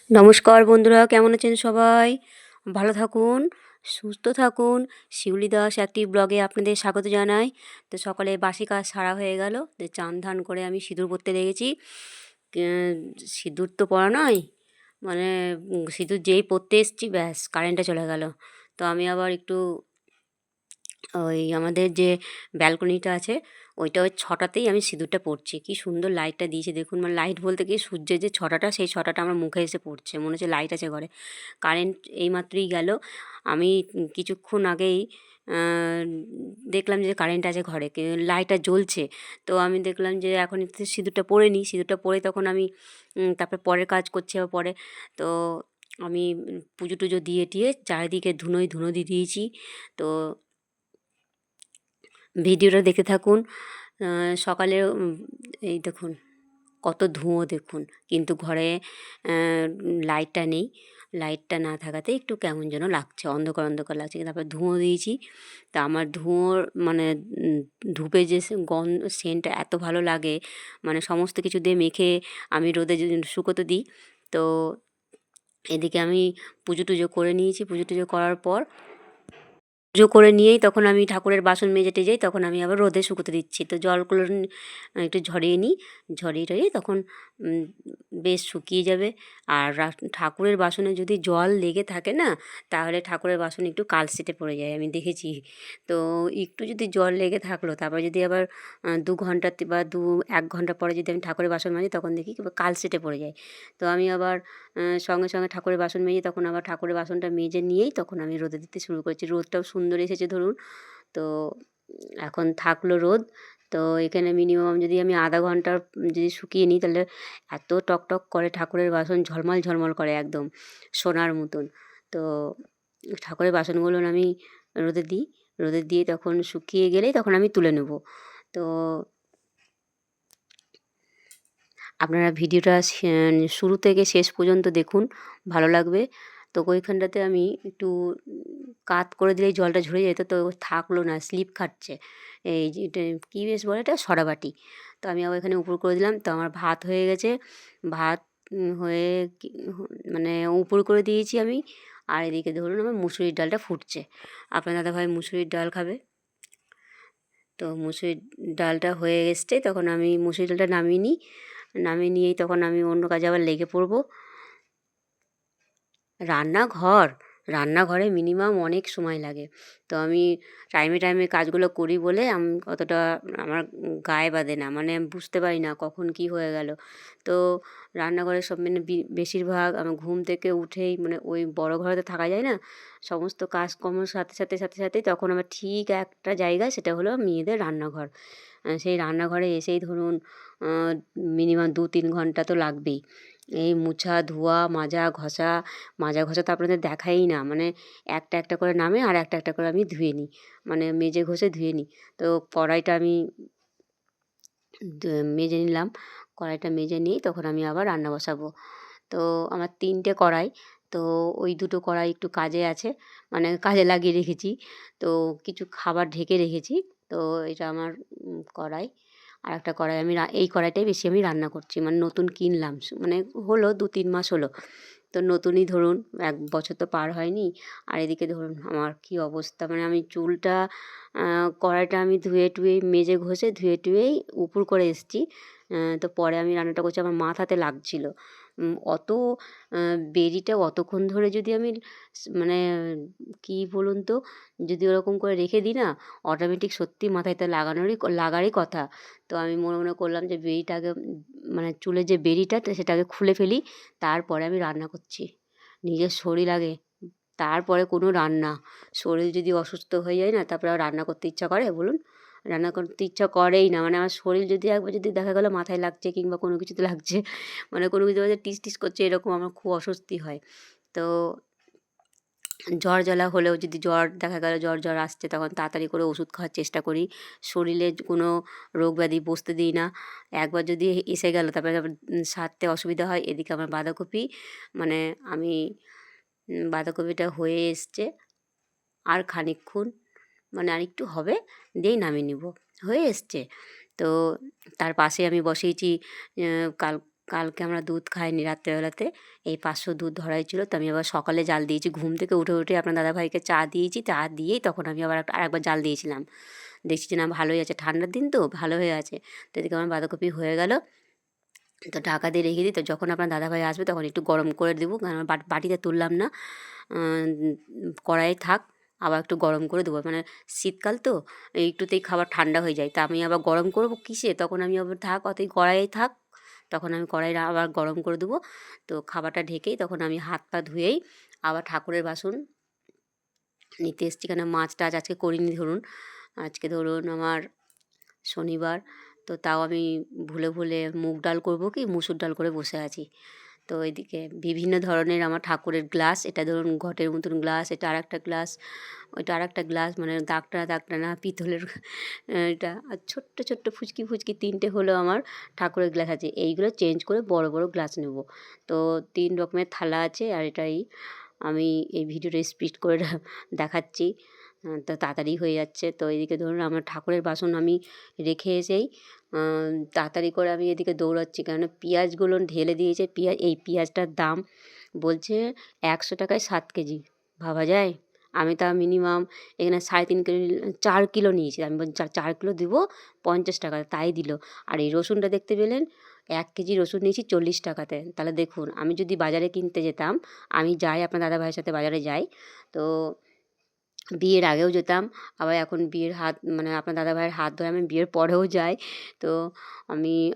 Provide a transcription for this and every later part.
নমস্কার বন্ধুরা, কেমন আছেন সবাই? ভালো থাকুন, সুস্থ থাকুন। শিউলি দাস অ্যাক্টিভ ব্লগে আপনাদের স্বাগত জানাই। তো সকালে বাসি কাজ সারা হয়ে গেল। তো চান ধান করে আমি সিঁদুর পরতে লেগেছি। আহ, সিঁদুর তো পরা নয়, মানে সিঁদুর যেই পরতে এসেছি ব্যাস কারেন্টটা চলে গেল। তো আমি আবার একটু ওই আমাদের যে ব্যালকনিটা আছে ওইটা ওই ছটাতেই আমি সিঁদুরটা পরছি। কি সুন্দর লাইটটা দিয়েছে দেখুন, মানে লাইট বলতে কি সূর্যের যে ছটাটা, সেই ছটাটা আমার মুখে এসে পড়ছে, মনে হচ্ছে লাইট আছে ঘরে। কারেন্ট এইমাত্রই গেল। আমি কিছুক্ষণ আগেই আহ, দেখলাম যে কারেন্ট আছে ঘরে, লাইটটা জ্বলছে। তো আমি দেখলাম যে এখন একটু সিঁদুরটা পরে নিই। সিঁদুরটা পরে তখন আমি তারপরে পরের কাজ করছি আবার পরে। তো আমি পুজো টুজো দিয়ে টিয়ে চারিদিকে ধুনো দিয়ে দিয়েছি। তো ভিডিওটা দেখতে থাকুন। সকালে এই দেখুন কত ধুঁয়ো দেখুন, কিন্তু ঘরে লাইটটা নেই। লাইটটা না থাকাতে একটু কেমন যেন লাগছে, অন্ধকার অন্ধকার লাগছে। তারপর ধুঁয়ো দিয়েছি। তা আমার ধুঁয়োর মানে ধূপের যে সেন্টটা এত ভালো লাগে, মানে সমস্ত কিছু দিয়ে মেখে আমি রোদে শুকোতে দিই। তো এদিকে আমি পুজো টুজো করে নিয়েছি। পুজো টুজো করার পর পুজো করে নিয়েই তখন আমি ঠাকুরের বাসন মেজে টেজেই তখন আমি আবার রোদে শুকোতে দিচ্ছি। তো জলগুলো একটু ঝরিয়ে নিই। ঝরিয়ে টরিয়ে তখন উম, বেশ শুকিয়ে যাবে। আর ঠাকুরের বাসনে যদি জল লেগে থাকে না, তাহলে ঠাকুরের বাসন একটু কালচেটে পড়ে যায়, আমি দেখেছি। তো একটু যদি জল লেগে থাকলো, তারপর যদি আবার 2 ঘন্টা বা 1 ঘন্টা পরে যদি আমি ঠাকুরের বাসন মাজি, তখন দেখি কালচেটে পড়ে যায়। তো আমি আবার সঙ্গে সঙ্গে ঠাকুরের বাসন মেজে তখন আবার ঠাকুরের বাসনটা মেজে নিয়েই তখন আমি রোদে দিতে শুরু করেছি। রোদটাও সুন্দর এসেছে ধরুন। তো এখন থাকলো রোদ। তো এখানে মিনিমাম যদি আমি আধা ঘন্টার যদি শুকিয়ে নিই, তাহলে এত টকটক করে ঠাকুরের বাসন, ঝলমল ঝলমল করে একদম সোনার মতন। তো ঠাকুরের বাসনগুলো আমি রোদে দিই। রোদে দিয়ে তখন শুকিয়ে গেলেই তখন আমি তুলে নেব। তো আপনারা ভিডিওটা শুরু থেকে শেষ পর্যন্ত দেখুন, ভালো লাগবে। তো ওইখানটাতে আমি একটু কাত করে দিলেই জলটা ঝরে যেত, তো থাকলো না, স্লিপ খাচ্ছে। এই যে এটা কী বেশ বলে, এটা সরাবাটি। তো আমি আবার এখানে উপর করে দিলাম। তো আমার ভাত হয়ে গেছে। ভাত হয়ে মানে উপর করে দিয়েছি আমি। আর এদিকে ধরুন আমার মুসুরির ডালটা ফুটছে। আপনার দাদাভাই মুসুরির ডাল খাবে। তো মুসুরির ডালটা হয়ে এসছে, তখন আমি মুসুরির ডালটা নামিয়ে নিই। নামিয়ে নিয়েই তখন আমি অন্য কাজে আবার লেগে পড়বো। রান্নাঘর রান্নাঘরে মিনিমাম অনেক সময় লাগে। তো আমি টাইমে টাইমে কাজগুলো করি বলে আমি অতটা আমার গায়ে বাঁধে না, মানে আমি বুঝতে পারি না কখন কি হয়ে গেল। তো রান্নাঘরে সব মানে বেশিরভাগ আমার ঘুম থেকে উঠেই, মানে ওই বড় ঘরে তো থাকা যায় না, সমস্ত কাজকর্মের সাথে সাথেই তখন আমার ঠিক একটা জায়গা, সেটা হলো মেয়েদের রান্নাঘর। সেই রান্নাঘরে এসেই ধরুন মিনিমাম 2-3 ঘন্টা তো লাগবেই। এই মোছা ধোয়া মাজা ঘষা তো আপনাদের দেখাই না, মানে একটা একটা করে নামে আর একটা একটা করে আমি ধুয়ে নিই, মানে মেজে ঘষে ধুয়ে নিই। তো কড়াইটা আমি মেজে নিলাম। কড়াইটা মেজে নিয়েই তখন আমি আবার রান্না বসাবো। তো আমার 3টে কড়াই। তো ওই 2টো কড়াই একটু কাজে আছে, মানে কাজে লাগিয়ে রেখেছি। তো কিছু খাবার ঢেকে রেখেছি। তো এটা আমার কড়াই। আর একটা কড়াই আমি এই কড়াইটাই বেশি আমি রান্না করছি, মানে নতুন কিনলাম, মানে হলো 2-3 মাস হলো। তো নতুনই ধরুন, 1 বছর তো পার হয়নি। আর এদিকে ধরুন আমার কী অবস্থা, মানে আমি চুলটা কড়াইটা আমি ধুয়ে টুয়ে মেজে ঘষে ধুয়ে টুয়েই উপুড় করে এসেছি। তো পরে আমি রান্নাটা করছি, আমার মাথাতে লাগছিল। অত বেরিটা অতক্ষণ ধরে যদি আমি মানে কী বলুন তো, যদি ওরকম করে রেখে দিই না, অটোমেটিক সত্যি মাথায় তো লাগারই কথা। তো আমি মনে মনে করলাম যে বেরিটা আগে মানে চুলের যে বেরিটা সেটাকে খুলে ফেলি, তারপরে আমি রান্না করছি। নিজের শরীর আগে, তারপরে কোনো রান্না। শরীর যদি অসুস্থ হয়ে যায় না, তারপরে আর রান্না করতে ইচ্ছা করে বলুন? রান্না করতে ইচ্ছা করেই না। মানে আমার শরীর যদি একবার যদি দেখা গেলো মাথায় লাগছে কিংবা কোনো কিছুতে লাগছে, মানে কোনো কিছু টিস টিস করছে, এরকম আমার খুব অস্বস্তি হয়। তো জ্বর জ্বালা হলেও, যদি জ্বর দেখা গেল জ্বর আসছে, তখন তাড়াতাড়ি করে ওষুধ খাওয়ার চেষ্টা করি। শরীরে কোনো রোগ ব্যাধি বসতে দিই না। একবার যদি এসে গেল, তারপরে আবার সারতে অসুবিধা হয়। এদিকে আমার বাঁধাকপি, মানে আমি বাঁধাকপিটা হয়ে এসছে। আর খানিকক্ষণ, মানে আরেকটু হবে, দিয়েই নামিয়ে নেব, হয়ে এসছে। তো তার পাশে আমি বসিয়েছি কাল কালকে আমরা দুধ খাইনি রাত্রেবেলাতে, এই 500 দুধ ধরাই ছিল। তো আমি আবার সকালে জাল দিয়েছি, ঘুম থেকে উঠে আপনার দাদাভাইকে চা দিয়েছি, চা দিয়েই তখন আমি আবার আরেকবার জাল দিয়েছিলাম। দেখছি যে না ভালোই আছে, ঠান্ডার দিন তো ভালো হয়ে আছে। তো এদিকে আমার বাঁধাকপি হয়ে গেল, তো ঢাকা দিয়ে রেখে দিই। তো যখন আপনার দাদাভাই আসবে তখন একটু গরম করে দেবো, কারণ বাটিতে তুললাম না, কড়াইয়ে থাক, আবার একটু গরম করে দেবো। মানে শীতকাল তো একটুতেই খাবার ঠান্ডা হয়ে যায়, তা আমি আবার গরম করবো কিসে, তখন আমি আবার থাক অতই কড়াইয়ে থাক, তখন আমি কড়াই আবার গরম করে দেবো। তো খাবারটা ঢেকেই তখন আমি হাত পা ধুয়েই আবার ঠাকুরের বাসন নিতে এসেছি। কেন মাছ টাছ আজকে করিনি, ধরুন আজকে ধরুন আমার শনিবার, তো তাও আমি ভুলে মুগ ডাল করব কি মুসুর ডাল করে বসে আছি। তো এদিকে বিভিন্ন ধরনের আমার ঠাকুরের গ্লাস, এটা ধরুন ঘটের মতন গ্লাস, এটা আরেকটা গ্লাস, ওইটা আরেকটা গ্লাস, মানে দাগটা না পিতলের এটা, আর ছোট্ট ছোট্ট ফুচকি 3টে হলো আমার ঠাকুরের গ্লাস আছে। এইগুলো চেঞ্জ করে বড় বড় গ্লাস নেব। তো 3 রকমের থালা আছে, আর এটাই আমি এই ভিডিওটা স্পিড করে দেখাচ্ছি, তো তাড়াতাড়ি হয়ে যাচ্ছে। তো এদিকে ধরুন আমার ঠাকুরের বাসন আমি রেখে এসেই তাড়াতাড়ি করে আমি এদিকে দৌড়াচ্ছি, কেননা পেঁয়াজগুলো ঢেলে দিয়েছে। এই পেঁয়াজটার দাম বলছে 100 টাকায় 7 কেজি, ভাবা যায়? আমি তা মিনিমাম এখানে 3.5 কিলো 4 কিলো নিয়েছি। আমি বলছি 4 কিলো দিব 50 টাকা, তাই দিল। আর এই রসুনটা দেখতে পেলেন, 1 কেজি রসুন নিয়েছি 40 টাকাতে। তাহলে দেখুন, আমি যদি বাজারে কিনতে যেতাম, আমি যাই আপনার দাদাভাইয়ের সাথে বাজারে যাই, তো বিয়ের আগেও যেতাম, আবার এখন বিয়ের হাত মানে আপনার দাদাভাইয়ের হাত ধরে আমি বিয়ের পরেও যাই। তো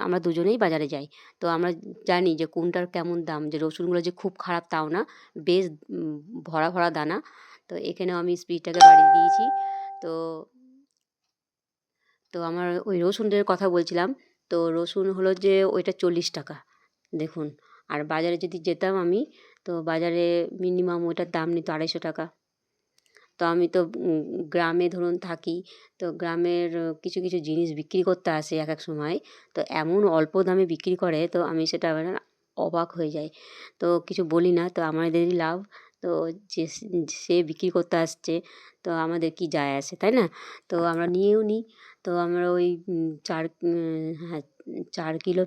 আমরা দুজনেই বাজারে যাই। তো আমরা জানি যে কোনটার কেমন দাম, যে রসুনগুলো যে খুব খারাপ তাও না, বেশ ভরা দানা। তো এখানেও আমি স্পিডটাকে বাড়িয়ে দিয়েছি। তো তো আমার ওই রসুনের কথা বলছিলাম। তো রসুন হলো যে ওইটা 40 টাকা, দেখুন। আর বাজারে যদি যেতাম আমি, তো বাজারে মিনিমাম ওইটার দাম নিত 250 টাকা। তো আমি তো গ্রামে ধরুন থাকি, তো গ্রামের কিছু জিনিস বিক্রি করতে আসে এক এক সময়, তো এমন অল্প দামে বিক্রি করে, তো আমি সেটা মানে অবাক হয়ে যাই। তো কিছু বলি না, তো আমাদেরই লাভ। তো যে সে বিক্রি করতে আসছে, তো আমাদের কি যায় আসে, তাই না? তো আমরা নিয়েও নিই। তো আমরা ওই 4 কিলো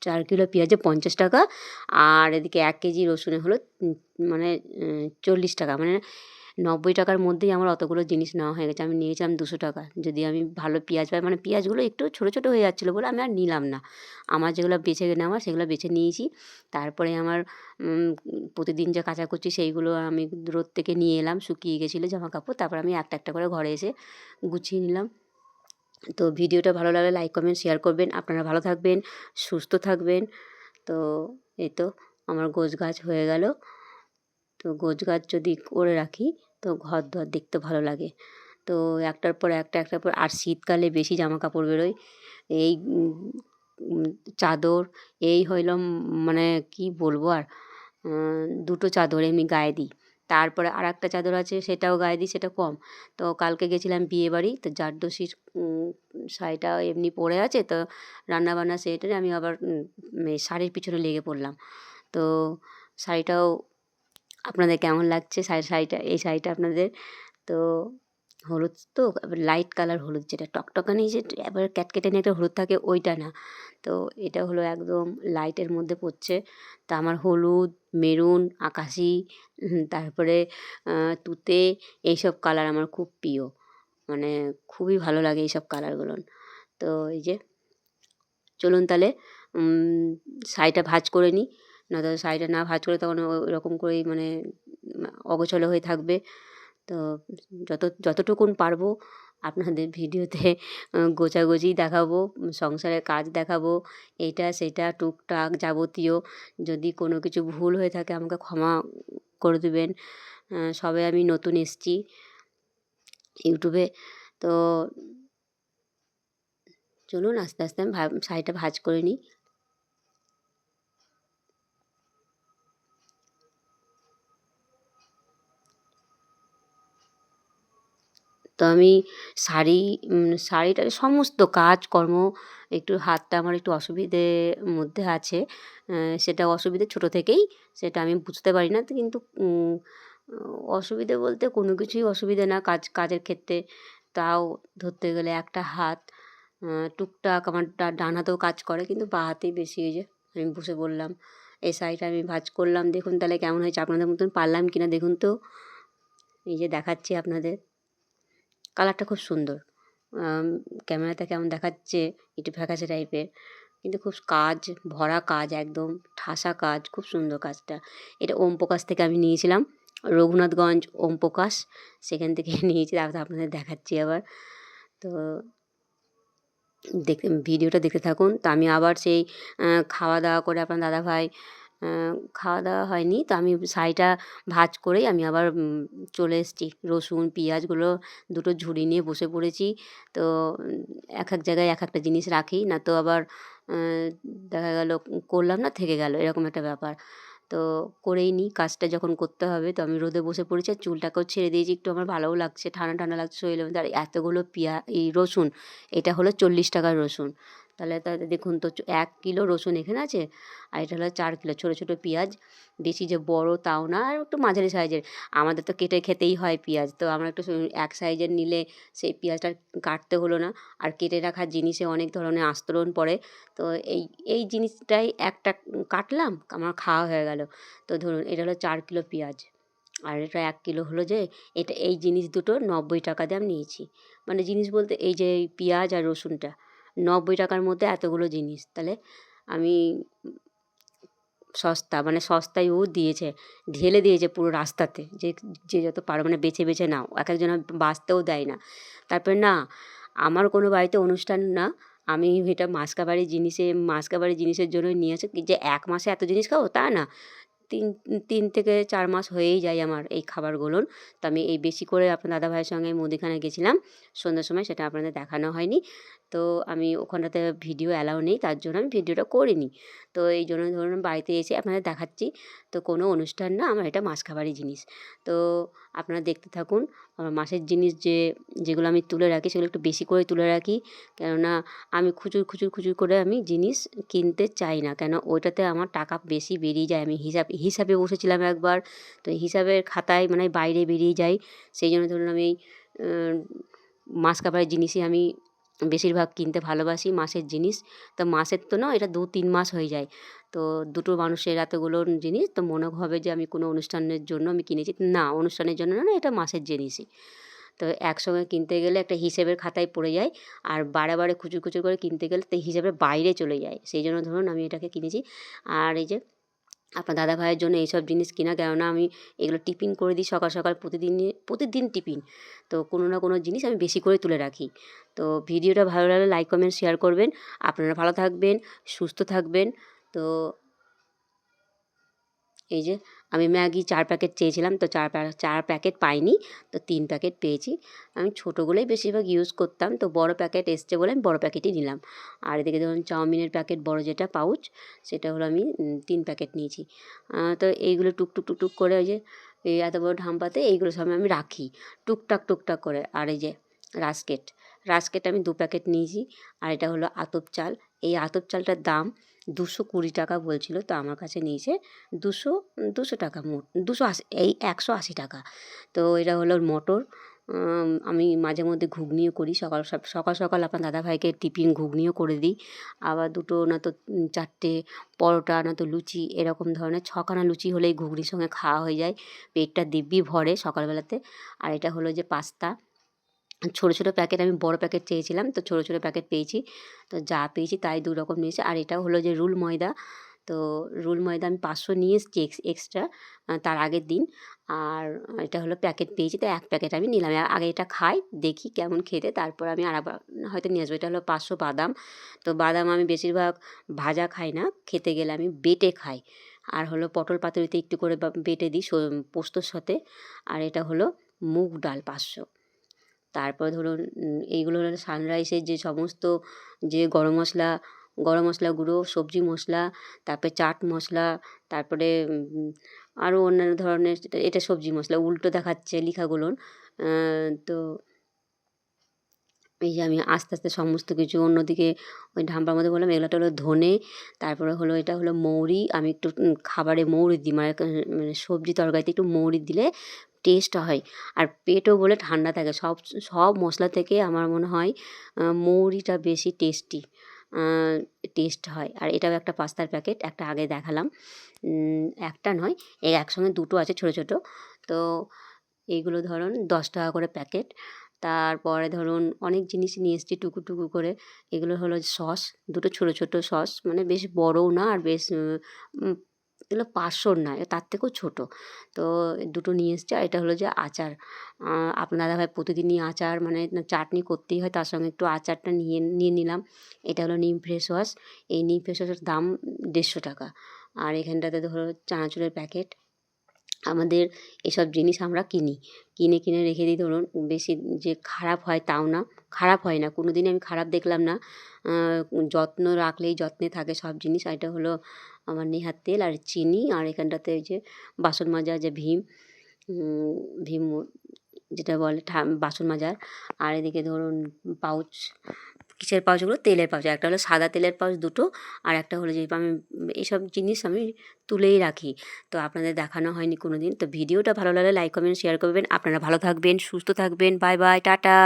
4 কিলো পেঁয়াজে 50 টাকা, আর এদিকে 1 কেজি রসুনে হলো মানে 40 টাকা, মানে 90 টাকার মধ্যেই আমার অতগুলো জিনিস নেওয়া হয়ে গেছে। আমি নিয়েছিলাম 200 টাকা। যদি আমি ভালো পেঁয়াজ পাই, মানে পেঁয়াজগুলো একটু ছোটো হয়ে যাচ্ছিলো বলে আমি আর নিলাম না। আমার যেগুলো বেছে নেওয়ার সেগুলো বেছে নিয়েছি। তারপরে আমার প্রতিদিন যে কাচাকুচি সেইগুলো আমি রোদ থেকে নিয়ে এলাম, শুকিয়ে গেছিলো জামাকাপড়। তারপর আমি একটা করে ঘরে এসে গুছিয়ে নিলাম। তো ভিডিওটা ভালো লাগলে লাইক, কমেন্ট, শেয়ার করবেন। আপনারা ভালো থাকবেন, সুস্থ থাকবেন। তো এই তো আমার গোছগাছ হয়ে গেল। তো গোছগাছ যদি করে রাখি, তো ঘর-দর দেখতে ভালো লাগে। তো একটার পর একটার পর, আর শীতকালে বেশি জামাকাপড় বেরোয়। এই উম চাদর, এই হইল মানে কি বলবো আর, 2টো চাদর এমনি গায়ে দিই। তারপরে আরেকটা চাদর আছে, সেটাও গায়ে দিই, সেটা কম। তো কালকে গেছিলাম বিয়েবাড়ি, তো জারদোসির শাড়িটা এমনি পড়ে আছে, তো রান্নাবান্না সেরে আমি আবার এই শাড়ির পিছনে লেগে পড়লাম। তো শাড়িটাও আপনাদের কেমন লাগছে, শাড়িটা, এই শাড়িটা আপনাদের? তো হলুদ, তো লাইট কালার হলুদ, যেটা টকটকানি, যে এবার ক্যাটকেটানি একটা হলুদ থাকে, ওইটা না। তো এটা হলো একদম লাইটের মধ্যে পড়ছে। তা আমার হলুদ, মেরুন, আকাশি, তারপরে তুতে, এইসব কালার আমার খুব প্রিয়। মানে খুবই ভালো লাগে এইসব কালারগুলো। তো এই যে চলুন তাহলে শাড়িটা ভাঁজ করে নিই। নয়তো শাড়িটা না ভাঁজ করে তখন ওরকম করেই মানে অগোছালো হয়ে থাকবে। তো যতটুকুন পারবো আপনাদের ভিডিওতে গোছাগুছি দেখাবো, সংসারের কাজ দেখাবো, এইটা সেটা টুকটাক যাবতীয়। যদি কোনো কিছু ভুল হয়ে থাকে আমাকে ক্ষমা করে দেবেন। সবে আমি নতুন এসেছি ইউটিউবে। তো চলুন আস্তে আমি শাড়িটা ভাঁজ করে নিই। তো আমি শাড়িটার সমস্ত কাজকর্ম, একটু হাতটা আমার একটু অসুবিধের মধ্যে আছে। সেটা অসুবিধে ছোটো থেকেই, সেটা আমি বুঝতে পারি না। তো কিন্তু অসুবিধে বলতে কোনো কিছুই অসুবিধে না কাজের ক্ষেত্রে। তাও ধরতে গেলে একটা হাত, টুকটাক আমার ডান হাতেও কাজ করে, কিন্তু বাঁ হাতেই বেশি, এই যে আমি বসে পড়লাম। এই শাড়িটা আমি ভাঁজ করলাম, দেখুন তাহলে কেমন হয়েছে, আপনাদের মতন পারলাম কি না দেখুন তো। এই যে দেখাচ্ছি আপনাদের, কালারটা খুব সুন্দর। ক্যামেরাতে কেমন দেখাচ্ছে একটু ফ্যাকাশে টাইপের, কিন্তু খুব কাজ ভরা কাজ, একদম ঠাসা কাজ, খুব সুন্দর কাজটা। এটা ওম প্রকাশ থেকে আমি নিয়েছিলাম, রঘুনাথগঞ্জ ওম প্রকাশ, সেখান থেকে নিয়েছি। তারপর আপনাদের দেখাচ্ছি আবার। তো ভিডিওটা দেখতে থাকুন। তো আমি আবার সেই খাওয়া দাওয়া করে আপনার দাদাভাই, খাওয়া দাওয়া হয়নি, তো আমি শাড়িটা ভাঁজ করেই আমি আবার চলে এসেছি। রসুন পেঁয়াজগুলো দুটো ঝুড়ি নিয়ে বসে পড়েছি। তো এক এক জায়গায় এক একটা জিনিস রাখি, না তো আবার দেখা গেল করলাম না, থেকে গেল, এরকম একটা ব্যাপার। তো করেই নিই, কাজটা যখন করতে হবে। তো আমি রোদে বসে পড়েছি, আর চুলটাকেও ছেড়ে দিয়েছি, একটু আমার ভালোও লাগছে, ঠান্ডা ঠান্ডা লাগছে শরীরের মধ্যে। আর এতগুলো এই রসুন, এটা হলো 40 টাকার রসুন। তাহলে দেখুন তো 1 কিলো রসুন এখানে আছে, আর এটা হলো 4 কিলো। ছোটো ছোটো পেঁয়াজ, বেশি যে বড় তাও না, আর একটু মাঝারি সাইজের। আমাদের তো কেটে খেতেই হয় পেঁয়াজ, তো আমরা একটু এক সাইজের নিলে সেই পেঁয়াজটা কাটতে হলো না। আর কেটে রাখা জিনিসে অনেক ধরনের আস্তরণ পড়ে, তো এই এই জিনিসটাই একটা কাটলাম, আমার খাওয়া হয়ে গেল। তো ধরুন এটা হলো 4 কিলো পেঁয়াজ, আর এটা 1 কিলো হলো যে, এই জিনিস দুটো 90 টাকা দিয়ে আমি নিয়েছি। মানে জিনিস বলতে এই যে এই পেঁয়াজ আর রসুনটা 90 টাকার মধ্যে এতগুলো জিনিস, তাহলে আমি সস্তা, মানে সস্তায় ও দিয়েছে, ঢেলে দিয়েছে পুরো রাস্তাতে, যে যে যত পারো মানে বেছে বেছে নাও, এক একজন বাছতেও দেয় না। তারপরে না, আমার কোনো বাড়িতে অনুষ্ঠান না, আমি এটা মাসকাবারি জিনিসের জন্যই নিয়ে আসি, যে 1 মাসে এত জিনিস খাবো তা না। 3 থেকে 4 মাস হয়েই যায় আমার এই খাবারগুলোর। তো আমি এই বেশি করে আপনার দাদাভাইয়ের সঙ্গে মুদিখানায় গেছিলাম সন্ধ্যার সময়, সেটা আপনাদের দেখানো হয়নি। তো আমি ওখানটাতে ভিডিও অ্যালাউ নেই, তার জন্য আমি ভিডিওটা করিনি। তো এই জন্য ধরুন বাড়িতে এসে আপনাদের দেখাচ্ছি। তো কোনো অনুষ্ঠান না, আমার এটা মাসকাবারি জিনিস। তো আপনারা দেখতে থাকুন। আমার মাসের জিনিস যেগুলো আমি তুলে রাখি, সেগুলো একটু বেশি করে তুলে রাখি, কেননা আমি খুচুর করে আমি জিনিস কিনতে চাই না, কেন ওইটাতে আমার টাকা বেশি বেরিয়ে যায়। আমি হিসাবে বসেছিলাম একবার, তো হিসাবের খাতায় মানে বাইরে বেরিয়ে যায়। সেই জন্য ধরুন আমি এই মাসকাবারির জিনিসই আমি বেশিরভাগ কিনতে ভালোবাসি, মাসের জিনিস। তো মাসের তো না, এটা 2-3 মাস হয়ে যায়। তো দুটো মানুষের এতগুলো জিনিস, তো মনে হবে যে আমি কোনো অনুষ্ঠানের জন্য আমি কিনেছি, না অনুষ্ঠানের জন্য না, এটা মাসের জিনিসই। তো একসঙ্গে কিনতে গেলে একটা হিসেবের খাতায় পড়ে যায়, আর বারে খুচুর করে কিনতে গেলে তো হিসাবের বাইরে চলে যায়। সেই জন্য ধরুন আমি এটাকে কিনেছি। আর এই যে আপনার দাদাভাইয়ের জন্য এইসব জিনিস কিনা, কেননা আমি এগুলো টিফিন করে দিই সকাল সকাল, প্রতিদিন টিফিন। তো কোনো না কোনো জিনিস আমি বেশি করে তুলে রাখি। তো ভিডিওটা ভালো লাগলে লাইক কমেন্ট শেয়ার করবেন। আপনারা ভালো থাকবেন, সুস্থ থাকবেন। তো এই যে আমি ম্যাগি 4 প্যাকেট চেয়েছিলাম, তো 4 প্যাকেট পাইনি, তো 3 প্যাকেট পেয়েছি। আমি ছোটোগুলোই বেশিরভাগ ইউজ করতাম, তো বড় প্যাকেট এসছে বলে আমি বড় প্যাকেটই নিলাম। আর এদিকে ধরুন চাউমিনের প্যাকেট বড় যেটা পাউচ, সেটা হলো আমি 3 প্যাকেট নিয়েছি। তো এইগুলো টুকটুক করে, ওই যে এই এত বড় ঢাম্পাতে এইগুলো সব আমি রাখি টুকটাক করে। আর এই যে রাস্কেট আমি 2 প্যাকেট নিয়েছি। আর এটা হলো আতপ চাল। এই আতপ চালটার দাম 220 টাকা বলছিল, তো আমার কাছে নিয়েছে 200 টাকা, মোট 280, এই 180 টাকা। তো এটা হলো মটর। আমি মাঝে মধ্যে ঘুগনিও করি, সকাল সকাল আপনার দাদাভাইকে টিফিন ঘুগনিও করে দিই। আবার 2 না তো 4টে পরোটা, না তো লুচি, এরকম ধরনের 6খানা লুচি হলেই ঘুগনির সঙ্গে খাওয়া হয়ে যায়, পেটটা দিব্যি ভরে সকালবেলাতে। আর এটা হলো যে পাস্তা, ছোট প্যাকেট, আমি বড় প্যাকেট চেয়েছিলাম, তো ছোট প্যাকেট পেয়েছি। তো যা পেয়েছি তাই 2 রকম নিয়েছি। আর এটা হলো যে রুল ময়দা। তো রুল ময়দা আমি 500 নিয়ে এসেছি এক্সট্রা, তার আগের দিন। আর এটা হলো প্যাকেট পেয়েছি, তো 1 প্যাকেট আমি নিলাম। আগে এটা খাই, দেখি কেমন খেতে, তারপর আমি আরেকবার হয়তো নিয়ে আসবো। এটা হলো 500 বাদাম। তো বাদাম আমি বেশিরভাগ ভাজা খাই না, খেতে গেলে আমি বেটে খাই। আর হলো পটল পাতুরিতে একটু করে বেটে দিই পোস্তর সাথে। আর এটা হলো মুগ ডাল 500। তারপর ধরুন এইগুলো হলো সানরাইসের যে সমস্ত যে গরম মশলা গুঁড়ো, সবজি মশলা, তারপরে চাট মশলা, তারপরে আরও অন্যান্য ধরনের, এটা সবজি মশলা, উল্টো দেখাচ্ছে লেখাগুলো। তো এই যে আমি আস্তে সমস্ত কিছু অন্যদিকে ওই ঢাম্পার মধ্যে বললাম, এগুলোটা হলো ধনে, তারপরে হলো এটা হলো মৌরি। আমি একটু খাবারে মৌরি দিই, মানে সবজি তরকারিতে একটু মৌরি দিলে টেস্ট হয়, আর পেটও বলে ঠান্ডা থাকে। সব মশলা থেকে আমার মনে হয় মৌরিটা বেশি টেস্টি। টেস্ট হয়। আর এটাও একটা পাস্তার প্যাকেট, একটা আগে দেখালাম। একটা নয়, এই একসঙ্গে দুটো আছে ছোটো ছোটো। তো এইগুলো ধরুন 10 টাকা করে প্যাকেট। তারপরে ধরুন অনেক জিনিস নিয়ে এসেছি টুকু টুকু করে। এগুলো হলো সস, দুটো ছোটো ছোটো সস, মানে বেশ বড়ও না আর বেশ এগুলো 500-র না, তার থেকেও ছোটো। তো দুটো নিয়ে এসেছি। আর এটা হলো যে আচার, আপনার দাদাভাই প্রতিদিনই আচার মানে চাটনি করতেই হয়, তার সঙ্গে একটু আচারটা নিয়ে নিয়ে নিলাম। এটা হলো নিম ফ্রেশ ওয়াশ। এই নিম ফ্রেশ ওয়াশের দাম 150 টাকা। আর এখানটাতে ধরো চানাচুরের প্যাকেট। আমাদের এসব জিনিস আমরা কিনি, কিনে কিনে রেখে দিই। ধরুন বেশি যে খারাপ হয় তাও না, খারাপ হয় না, কোনো দিনই আমি খারাপ দেখলাম না। যত্ন রাখলেই যত্নে থাকে সব জিনিস। আর এটা হলো আমার নেহার তেল আর চিনি। আর এখানটাতে ওই যে বাসন মাজার যে ভীম, ভীম যেটা বলে বাসন মাজার। আর এদিকে ধরুন পাউচ, কিসের পাউচ ওগুলো? তেলের পাউচ। একটা হলো সাদা তেলের পাউচ দুটো, আর একটা হলো যে আমি এইসব জিনিস আমি তুলেই রাখি। তো আপনাদের দেখানো হয়নি কোনো দিন। তো ভিডিওটা ভালো লাগলে লাইক, কমেন্ট, শেয়ার করবেন। আপনারা ভালো থাকবেন, সুস্থ থাকবেন। Bye bye, tata.